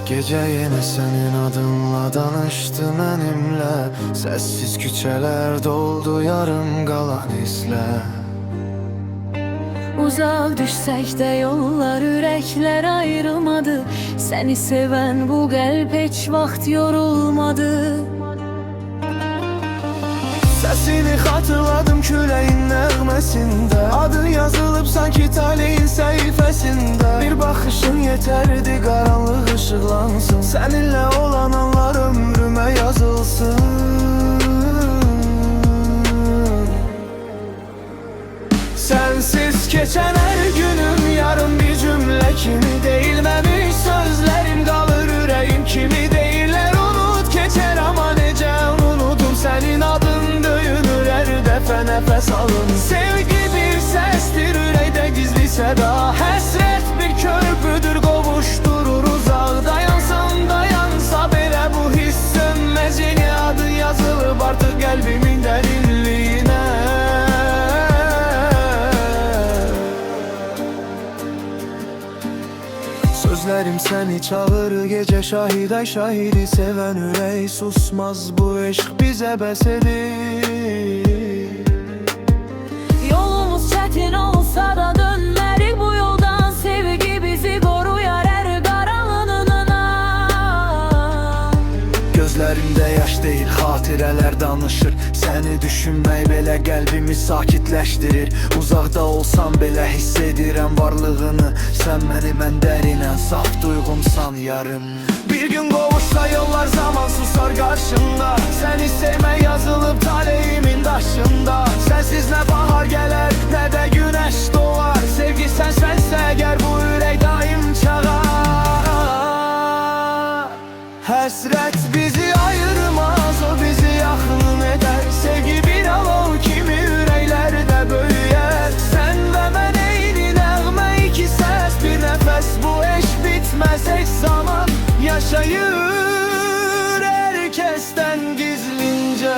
Gece yine senin adınla danıştı benimle. Sessiz küçeler doldu yarım kalan izle. Uzak düşsek de yollar, yürekler ayrılmadı. Seni seven bu kalp hiç vaxt yorulmadı. Sesini hatırladım küleğin nəğməsində. Adın yazılıb sanki taleyin səhifəsində. Bir baxışın yeterdi qaranlıq ışıqlansın. Seninle olan anlar ömrüme yazılsın. Sensiz geçen her günüm yarın bir cümle kimi. Değilmemiş sözlerim kalır yüreğim kimi. Değiller unut geçer ama nece unudum. Senin adın döyünür her defa nefes alın. Sevgi bir sestir yüreğde gizli seda. Həsrət bir köprüdür qovuşturur uzaq. Dayansam dayansa belə bu hiss sönmez. Yeni adın yazılıb artık kalbimin derinliğine. Sözlerim seni çağırır gece şahiday şahidi. Seven ürey susmaz bu eşk bize bəsədir. Yolumuz çetin olsa da dönmerik bu yoldan. Sevgi bizi koruyar her karanlığına. Gözlerimde yaş değil hatireler danışır. Seni düşünmək belə qəlbimi sakitləşdirir. Uzaqda olsam belə hiss edirəm varlığını. Sən mənim ən dərinən saf duyğumsan yarım. Bir gün qovuşsa yollar zaman susar karşımda. Seni sevmək yazılıb taleyimin daşında. Sensiz ne bahar gələr ne de güneş doğar. Sevgi sənsə əgər bu ürək daim çağar. Həsrət bizi ayırmaz, o bizi yaxın eder. Sevgi bir alov kimi yüreklerde böyüyer. Sen ve ben eyni nəğmə, iki ses bir nefes. Bu eş bitmez hiç zaman. Yaşayır herkesten gizlince.